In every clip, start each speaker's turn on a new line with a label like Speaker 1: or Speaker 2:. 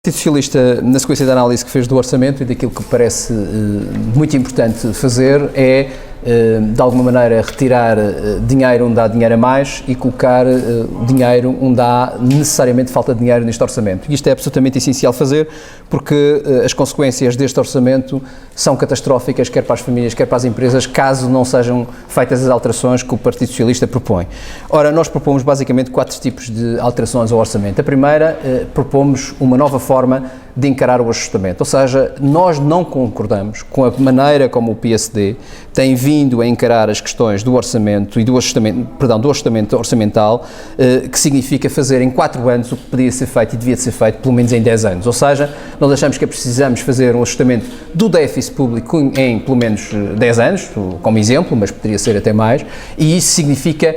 Speaker 1: O Partido Socialista, na sequência da análise que fez do orçamento e daquilo que parece muito importante fazer é, de alguma maneira, retirar dinheiro onde há dinheiro a mais e colocar dinheiro onde há necessariamente falta de dinheiro neste orçamento. E isto é absolutamente essencial fazer porque as consequências deste orçamento são catastróficas, quer para as famílias, quer para as empresas, caso não sejam feitas as alterações que o Partido Socialista propõe. Ora, nós propomos basicamente 4 tipos de alterações ao orçamento. A primeira, propomos uma nova forma de encarar o ajustamento, ou seja, nós não concordamos com a maneira como o PSD tem vindo a encarar as questões do orçamento e do ajustamento orçamental, que significa fazer em 4 anos o que podia ser feito e devia ser feito pelo menos em 10 anos, ou seja, nós achamos que precisamos fazer um ajustamento do déficit público em pelo menos 10 anos, como exemplo, mas poderia ser até mais, e isso significa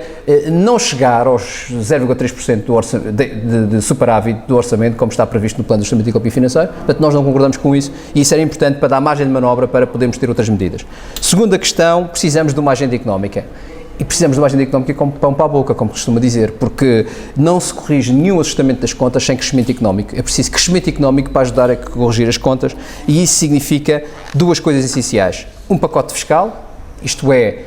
Speaker 1: não chegar aos 0,3% de superávit do orçamento, como está previsto no Plano de Ajustamento Económico e Financeiro. Portanto, nós não concordamos com isso e isso era importante para dar margem de manobra para podermos ter outras medidas. Segunda questão, precisamos de uma agenda económica. E precisamos de uma agenda económica como pão para a boca, como costuma dizer, porque não se corrige nenhum ajustamento das contas sem crescimento económico. É preciso crescimento económico para ajudar a corrigir as contas e isso significa 2 coisas essenciais. Um pacote fiscal, isto é,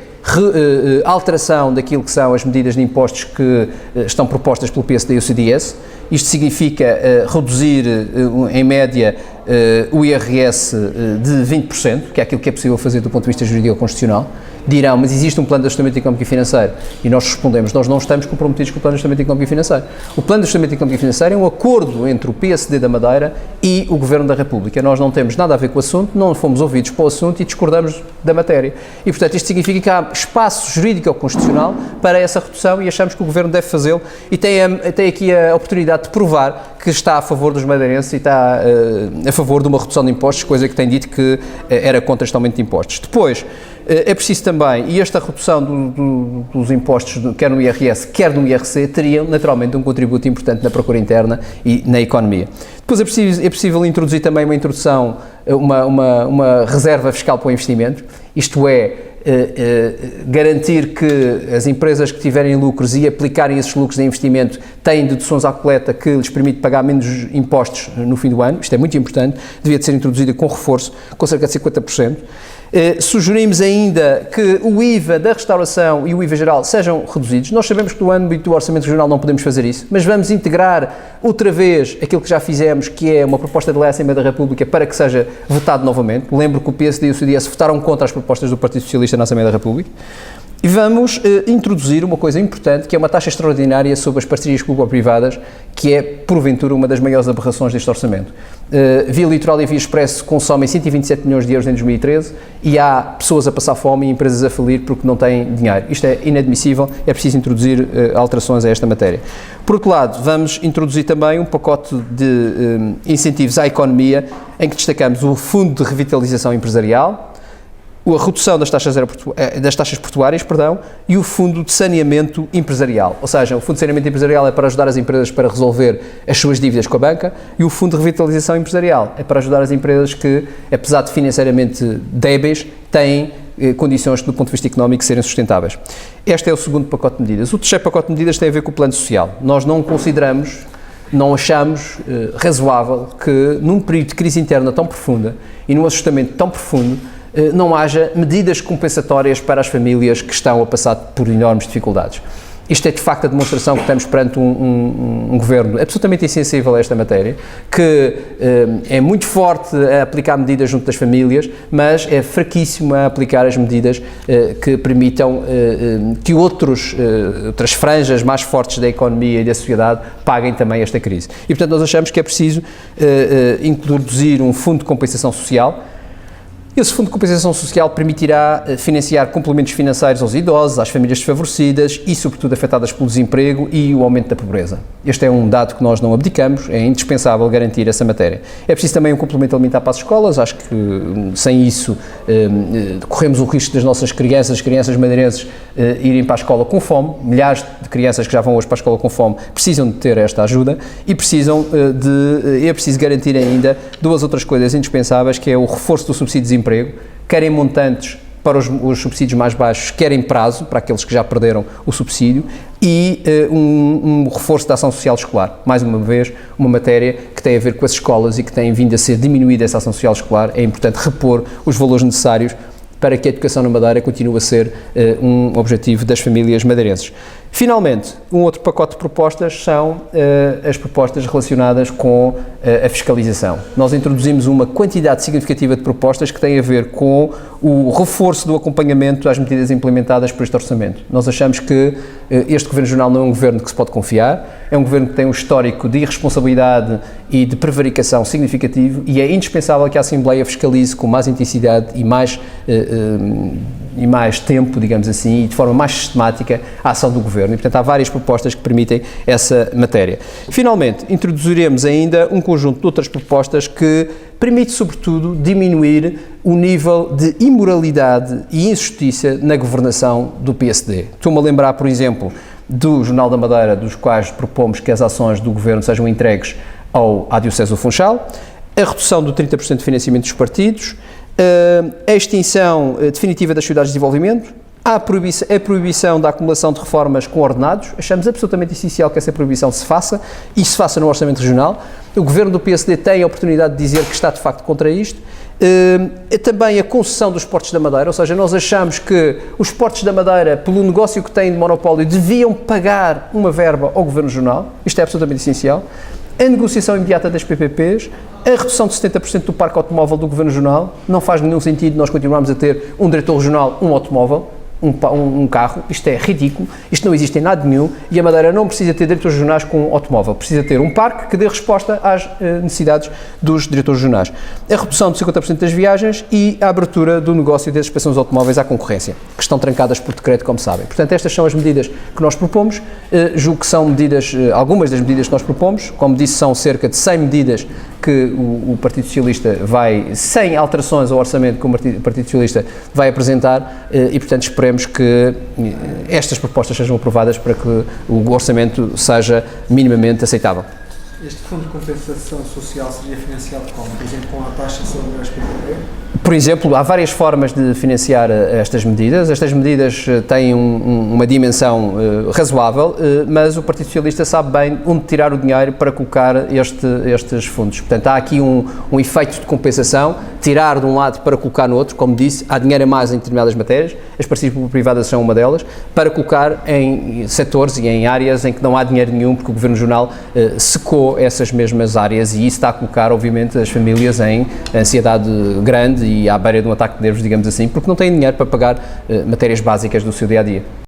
Speaker 1: alteração daquilo que são as medidas de impostos que estão propostas pelo PSD e o CDS. Isto significa reduzir, em média, o IRS de 20%, que é aquilo que é possível fazer do ponto de vista jurídico-constitucional. Dirão, mas existe um plano de ajustamento económico e financeiro. E nós respondemos, nós não estamos comprometidos com o plano de ajustamento económico e financeiro. O plano de ajustamento económico e financeiro é um acordo entre o PSD da Madeira e o Governo da República. Nós não temos nada a ver com o assunto, não fomos ouvidos para o assunto e discordamos da matéria. E, portanto, isto significa que há espaço jurídico-constitucional para essa redução e achamos que o Governo deve fazê-lo e tem aqui a oportunidade de provar que está a favor dos madeirenses e está a favor de uma redução de impostos, coisa que tem dito que era contra este aumento de impostos. Depois, é preciso também, e esta redução dos impostos, quer no IRS, quer no IRC, teriam naturalmente um contributo importante na procura interna e na economia. Depois é possível introduzir também uma reserva fiscal para o investimento, isto é, garantir que as empresas que tiverem lucros e aplicarem esses lucros em investimento têm deduções à coleta que lhes permite pagar menos impostos no fim do ano. Isto é muito importante, devia de ser introduzida com reforço, com cerca de 50%. Sugerimos ainda que o IVA da restauração e o IVA geral sejam reduzidos. Nós sabemos que no âmbito do Orçamento Regional não podemos fazer isso, mas vamos integrar outra vez aquilo que já fizemos, que é uma proposta de lei à Assembleia da República para que seja votado novamente. Lembro que o PSD e o CDS votaram contra as propostas do Partido Socialista na Assembleia da República. E vamos introduzir uma coisa importante, que é uma taxa extraordinária sobre as parcerias público-privadas, que é, porventura, uma das maiores aberrações deste orçamento. Via Litoral e Via Expresso consomem 127 milhões de euros em 2013 e há pessoas a passar fome e empresas a falir porque não têm dinheiro. Isto é inadmissível, é preciso introduzir alterações a esta matéria. Por outro lado, vamos introduzir também um pacote de incentivos à economia, em que destacamos o Fundo de Revitalização Empresarial, a redução das taxas portuárias, e o Fundo de Saneamento Empresarial. Ou seja, o Fundo de Saneamento Empresarial é para ajudar as empresas para resolver as suas dívidas com a banca e o Fundo de Revitalização Empresarial é para ajudar as empresas que, apesar de financeiramente débeis, têm condições do ponto de vista económico serem sustentáveis. Este é o segundo pacote de medidas. O terceiro pacote de medidas tem a ver com o plano social. Nós não achamos razoável que, num período de crise interna tão profunda e num ajustamento tão profundo, não haja medidas compensatórias para as famílias que estão a passar por enormes dificuldades. Isto é, de facto, a demonstração que estamos perante um governo absolutamente insensível a esta matéria, que é muito forte a aplicar medidas junto das famílias, mas é fraquíssimo a aplicar as medidas que permitam que outras franjas mais fortes da economia e da sociedade paguem também esta crise. E, portanto, nós achamos que é preciso introduzir um fundo de compensação social. Esse Fundo de Compensação Social permitirá financiar complementos financeiros aos idosos, às famílias desfavorecidas e, sobretudo, afetadas pelo desemprego e o aumento da pobreza. Este é um dado que nós não abdicamos, é indispensável garantir essa matéria. É preciso também um complemento alimentar para as escolas, acho que sem isso corremos o risco das nossas crianças, as crianças madeirenses, irem para a escola com fome. Milhares de crianças que já vão hoje para a escola com fome precisam de ter esta ajuda e é preciso garantir ainda 2 outras coisas indispensáveis, que é o reforço do subsídio de desemprego, quer em montantes para os subsídios mais baixos, quer em prazo, para aqueles que já perderam o subsídio, e um reforço da ação social escolar. Mais uma vez, uma matéria que tem a ver com as escolas e que tem vindo a ser diminuída essa ação social escolar. É importante repor os valores necessários para que a educação na Madeira continue a ser um objetivo das famílias madeirenses. Finalmente, um outro pacote de propostas são as propostas relacionadas com a fiscalização. Nós introduzimos uma quantidade significativa de propostas que têm a ver com o reforço do acompanhamento às medidas implementadas por este orçamento. Nós achamos que este Governo Regional não é um governo que se pode confiar, é um governo que tem um histórico de irresponsabilidade e de prevaricação significativo e é indispensável que a Assembleia fiscalize com mais intensidade e mais tempo, digamos assim, e de forma mais sistemática a ação do Governo. E, portanto, há várias propostas que permitem essa matéria. Finalmente, introduziremos ainda um conjunto de outras propostas que permite, sobretudo, diminuir o nível de imoralidade e injustiça na governação do PSD. Estou-me a lembrar, por exemplo, do Jornal da Madeira, dos quais propomos que as ações do Governo sejam entregues à Diocese do Funchal, a redução do 30% de financiamento dos partidos, a extinção definitiva das sociedades de desenvolvimento, a proibição da acumulação de reformas com ordenados. Achamos absolutamente essencial que essa proibição se faça e se faça no Orçamento Regional. O Governo do PSD tem a oportunidade de dizer que está de facto contra isto. Também a concessão dos portos da Madeira, ou seja, nós achamos que os portos da Madeira, pelo negócio que têm de monopólio, deviam pagar uma verba ao Governo Regional. Isto é absolutamente essencial. A negociação imediata das PPPs, a redução de 70% do parque automóvel do Governo Regional. Não faz nenhum sentido nós continuarmos a ter um diretor regional, um automóvel, um carro. Isto é ridículo, isto não existe em lado nenhum e a Madeira não precisa ter diretores regionais com um automóvel, precisa ter um parque que dê resposta às necessidades dos diretores regionais. A redução de 50% das viagens e a abertura do negócio das inspeções de automóveis à concorrência, que estão trancadas por decreto, como sabem. Portanto, estas são as medidas que nós propomos. Julgo que são medidas, algumas das medidas que nós propomos, como disse, são cerca de 100 medidas que o Partido Socialista vai, sem alterações ao orçamento que o Partido Socialista vai apresentar e, portanto, esperemos que estas propostas sejam aprovadas para que o orçamento seja minimamente aceitável.
Speaker 2: Este fundo de compensação social seria financiado como? Por exemplo, com a taxa sobre as PPP?
Speaker 1: Por exemplo, há várias formas de financiar estas medidas. Estas medidas têm uma dimensão razoável, mas o Partido Socialista sabe bem onde tirar o dinheiro para colocar estes fundos. Portanto, há aqui um efeito de compensação, tirar de um lado para colocar no outro. Como disse, há dinheiro a mais em determinadas matérias, as parcerias público-privadas são uma delas, para colocar em setores e em áreas em que não há dinheiro nenhum, porque o Governo Regional secou essas mesmas áreas e isso está a colocar, obviamente, as famílias em ansiedade grande e à beira de um ataque de nervos, digamos assim, porque não têm dinheiro para pagar matérias básicas do seu dia-a-dia.